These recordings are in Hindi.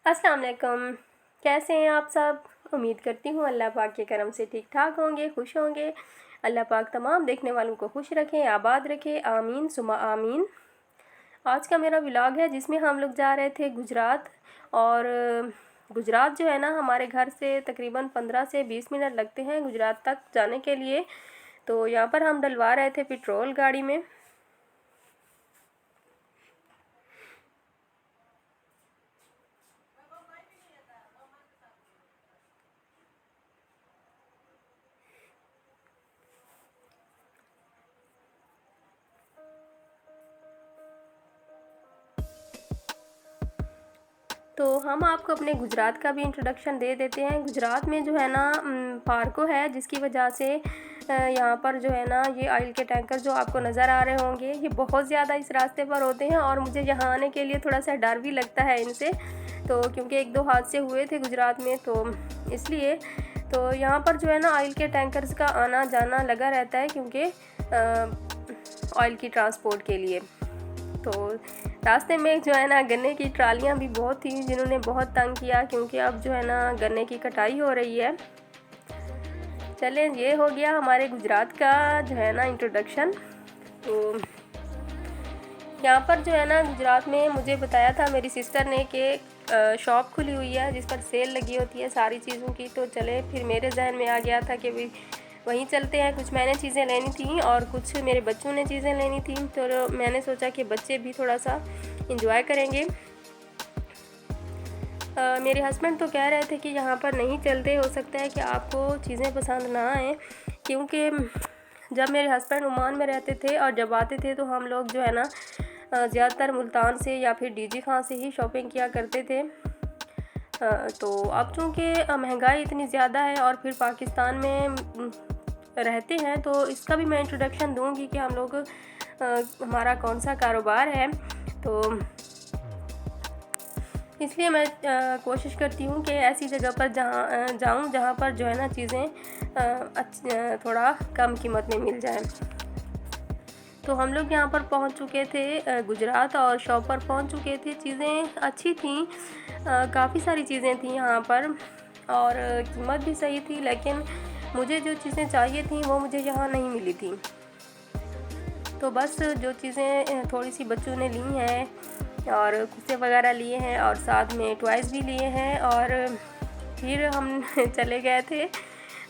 अस्सलाम वालेकुम। कैसे हैं आप सब? उम्मीद करती हूँ अल्लाह पाक के करम से ठीक ठाक होंगे, खुश होंगे। अल्लाह पाक तमाम देखने वालों को खुश रखें, आबाद रखें, आमीन सुमा आमीन। आज का मेरा व्लॉग है जिसमें हम लोग जा रहे थे गुजरात। और गुजरात जो है ना, हमारे घर से तकरीबन 15 से 20 मिनट लगते हैं गुजरात तक जाने के लिए। तो यहाँ पर हम डलवा रहे थे पेट्रोल गाड़ी में। तो हम आपको अपने गुजरात का भी इंट्रोडक्शन दे देते हैं। गुजरात में जो है ना पार्को है, जिसकी वजह से यहाँ पर जो है ना ये ऑयल के टैंकर जो आपको नज़र आ रहे होंगे, ये बहुत ज़्यादा इस रास्ते पर होते हैं। और मुझे यहाँ आने के लिए थोड़ा सा डर भी लगता है इनसे, तो क्योंकि एक दो हादसे हुए थे गुजरात में, तो इसलिए तो यहाँ पर जो है ना ऑयल के टैंकर्स का आना जाना लगा रहता है, क्योंकि ऑयल की ट्रांसपोर्ट के लिए। तो रास्ते में जो है ना गन्ने की ट्रालियाँ भी बहुत थी, जिन्होंने बहुत तंग किया, क्योंकि अब जो है ना गन्ने की कटाई हो रही है। चलें, ये हो गया हमारे गुजरात का जो है ना इंट्रोडक्शन। तो यहाँ पर जो है ना गुजरात में मुझे बताया था मेरी सिस्टर ने कि शॉप खुली हुई है जिस पर सेल लगी होती है सारी चीज़ों की। तो चले, फिर मेरे जहन में आ गया था कि भी वहीं चलते हैं। कुछ मैंने चीज़ें लेनी थी और कुछ मेरे बच्चों ने चीज़ें लेनी थी, तो मैंने सोचा कि बच्चे भी थोड़ा सा इंजॉय करेंगे। मेरे हस्बैंड तो कह रहे थे कि यहाँ पर नहीं चलते, हो सकता है कि आपको चीज़ें पसंद ना आएँ, क्योंकि जब मेरे हस्बैंड ओमान में रहते थे और जब आते थे तो हम लोग जो है ना ज़्यादातर मुल्तान से या फिर डीजी खां से ही शॉपिंग किया करते थे। तो अब चूँकि महंगाई इतनी ज़्यादा है और फिर पाकिस्तान में रहते हैं, तो इसका भी मैं इंट्रोडक्शन दूंगी कि हम लोग हमारा कौन सा कारोबार है। तो इसलिए मैं कोशिश करती हूँ कि ऐसी जगह पर जाऊँ जहाँ पर जो है ना चीज़ें थोड़ा कम कीमत में मिल जाएं। तो हम लोग यहाँ पर पहुँच चुके थे गुजरात, और शॉप पर पहुँच चुके थे। चीज़ें अच्छी थी, काफ़ी सारी चीज़ें थी यहाँ पर, और कीमत भी सही थी, लेकिन मुझे जो चीज़ें चाहिए थी वो मुझे यहाँ नहीं मिली थी। तो बस जो चीज़ें थोड़ी सी बच्चों ने ली हैं, और कुर्ते वगैरह लिए हैं, और साथ में टॉयज़ भी लिए हैं, और फिर हम चले गए थे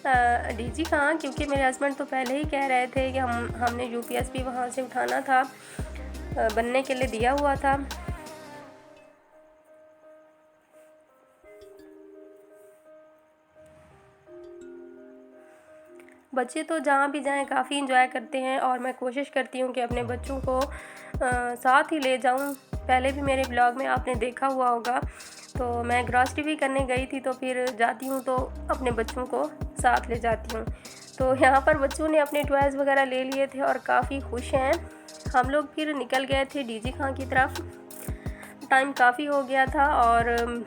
डीजी खां, क्योंकि मेरे हस्बैंड तो पहले ही कह रहे थे कि हमने यूपीएस भी वहाँ से उठाना था, बनने के लिए दिया हुआ था। बच्चे तो जहाँ भी जाएं काफ़ी इंजॉय करते हैं, और मैं कोशिश करती हूँ कि अपने बच्चों को साथ ही ले जाऊँ। पहले भी मेरे ब्लॉग में आपने देखा हुआ होगा, तो मैं ग्रॉसरी भी करने गई थी, तो फिर जाती हूँ तो अपने बच्चों को साथ ले जाती हूँ। तो यहाँ पर बच्चों ने अपने टॉयज़ वगैरह ले लिए थे और काफ़ी खुश हैं। हम लोग फिर निकल गए थे डीजी खां की तरफ। टाइम काफ़ी हो गया था, और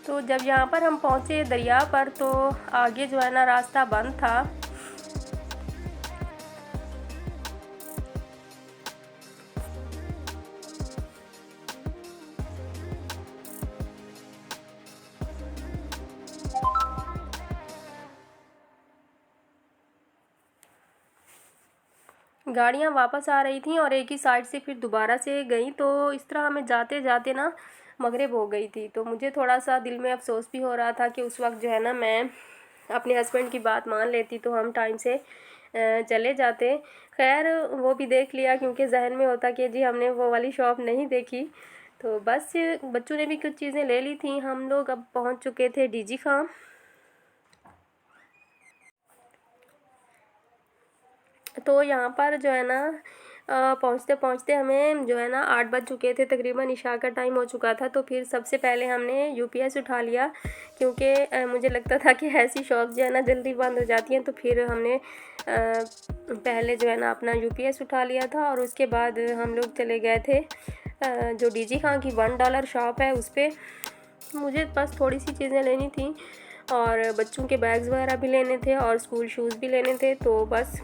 तो जब यहाँ पर हम पहुँचे दरिया पर, तो आगे जो है ना रास्ता बंद था। गाड़ियाँ वापस आ रही थी और एक ही साइड से फिर दोबारा से गई, तो इस तरह हमें जाते जाते ना मगरिब हो गई थी। तो मुझे थोड़ा सा दिल में अफसोस भी हो रहा था कि उस वक्त जो है ना मैं अपने हस्बैंड की बात मान लेती तो हम टाइम से चले जाते। खैर, वो भी देख लिया, क्योंकि जहन में होता कि जी हमने वो वाली शॉप नहीं देखी। तो बस बच्चों ने भी कुछ चीज़ें ले ली थी। हम लोग अब पहुंच चुके थे डीजी खां। तो यहाँ पर जो है ना पहुँचते पहुँचते हमें जो है ना 8 बज चुके थे, तकरीबन इशा का टाइम हो चुका था। तो फिर सबसे पहले हमने यूपीएस उठा लिया, क्योंकि मुझे लगता था कि ऐसी शॉप जो है ना जल्दी बंद हो जाती हैं। तो फिर हमने पहले जो है ना अपना यूपीएस उठा लिया था, और उसके बाद हम लोग चले गए थे जो डीजी खां की $1 शॉप है उस पर। मुझे बस थोड़ी सी चीज़ें लेनी थी, और बच्चों के बैग्स वगैरह भी लेने थे, और स्कूल शूज़ भी लेने थे। तो बस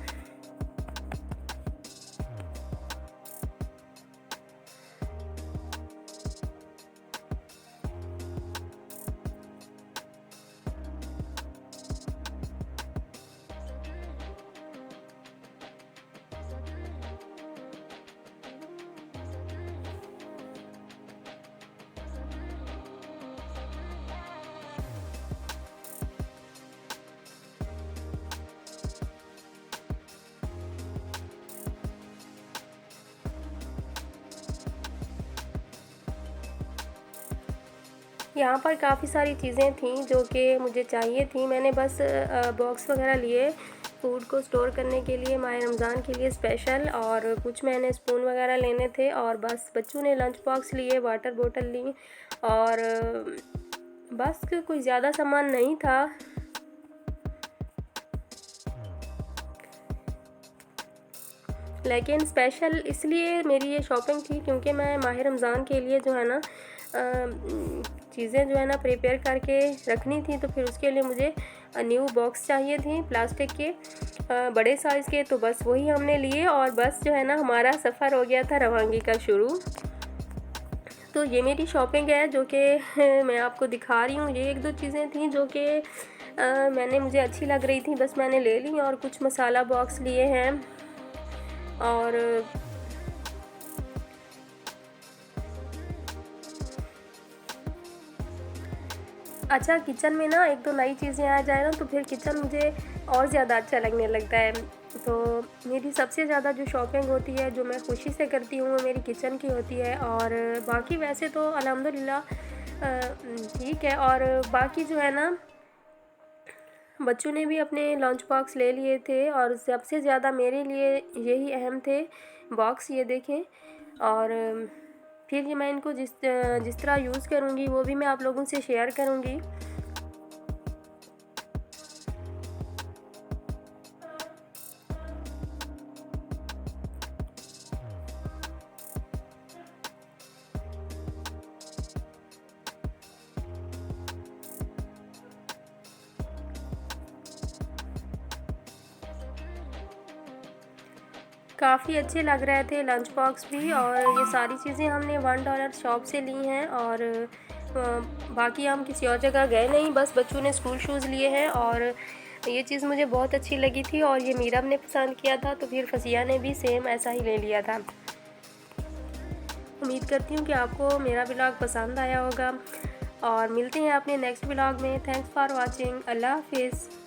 यहाँ पर काफ़ी सारी चीज़ें थी जो कि मुझे चाहिए थी। मैंने बस बॉक्स वगैरह लिए फूड को स्टोर करने के लिए, माह रमज़ान के लिए स्पेशल, और कुछ मैंने स्पून वगैरह लेने थे, और बस बच्चों ने लंच बॉक्स लिए, वाटर बोतल ली, और बस कोई ज़्यादा सामान नहीं था। लेकिन स्पेशल इसलिए मेरी ये शॉपिंग थी क्योंकि मैं माह रमज़ान के लिए जो है ना चीज़ें जो है ना प्रिपेयर करके रखनी थी। तो फिर उसके लिए मुझे न्यू बॉक्स चाहिए थी प्लास्टिक के, बड़े साइज़ के। तो बस वही हमने लिए, और बस जो है ना हमारा सफ़र हो गया था रवांगी का शुरू। तो ये मेरी शॉपिंग है जो कि मैं आपको दिखा रही हूँ। ये 1-2 चीज़ें थी जो कि मुझे अच्छी लग रही थी, बस मैंने ले ली। और कुछ मसाला बॉक्स लिए हैं, और अच्छा, किचन में ना 1-2 नई चीज़ें आ जाए ना तो फिर किचन मुझे और ज़्यादा अच्छा लगने लगता है। तो मेरी सबसे ज़्यादा जो शॉपिंग होती है, जो मैं खुशी से करती हूँ, वो मेरी किचन की होती है। और बाकी वैसे तो अल्हम्दुलिल्लाह ठीक है। और बाकी जो है ना बच्चों ने भी अपने लंच बॉक्स ले लिए थे, और सबसे ज़्यादा मेरे लिए यही अहम थे बॉक्स, ये देखें। और फिर ये मैं इनको जिस तरह यूज़ करूँगी वो भी मैं आप लोगों से शेयर करूँगी। काफ़ी अच्छे लग रहे थे लंच बॉक्स भी, और ये सारी चीज़ें हमने $1 शॉप से ली हैं। और बाकी हम किसी और जगह गए नहीं, बस बच्चों ने स्कूल शूज़ लिए हैं। और ये चीज़ मुझे बहुत अच्छी लगी थी, और ये मीरब ने पसंद किया था, तो फिर फसिया ने भी सेम ऐसा ही ले लिया था। उम्मीद करती हूँ कि आपको मेरा व्लॉग पसंद आया होगा, और मिलते हैं अपने नेक्स्ट व्लॉग में। Thanks for watching. अल्लाह हाफिज़।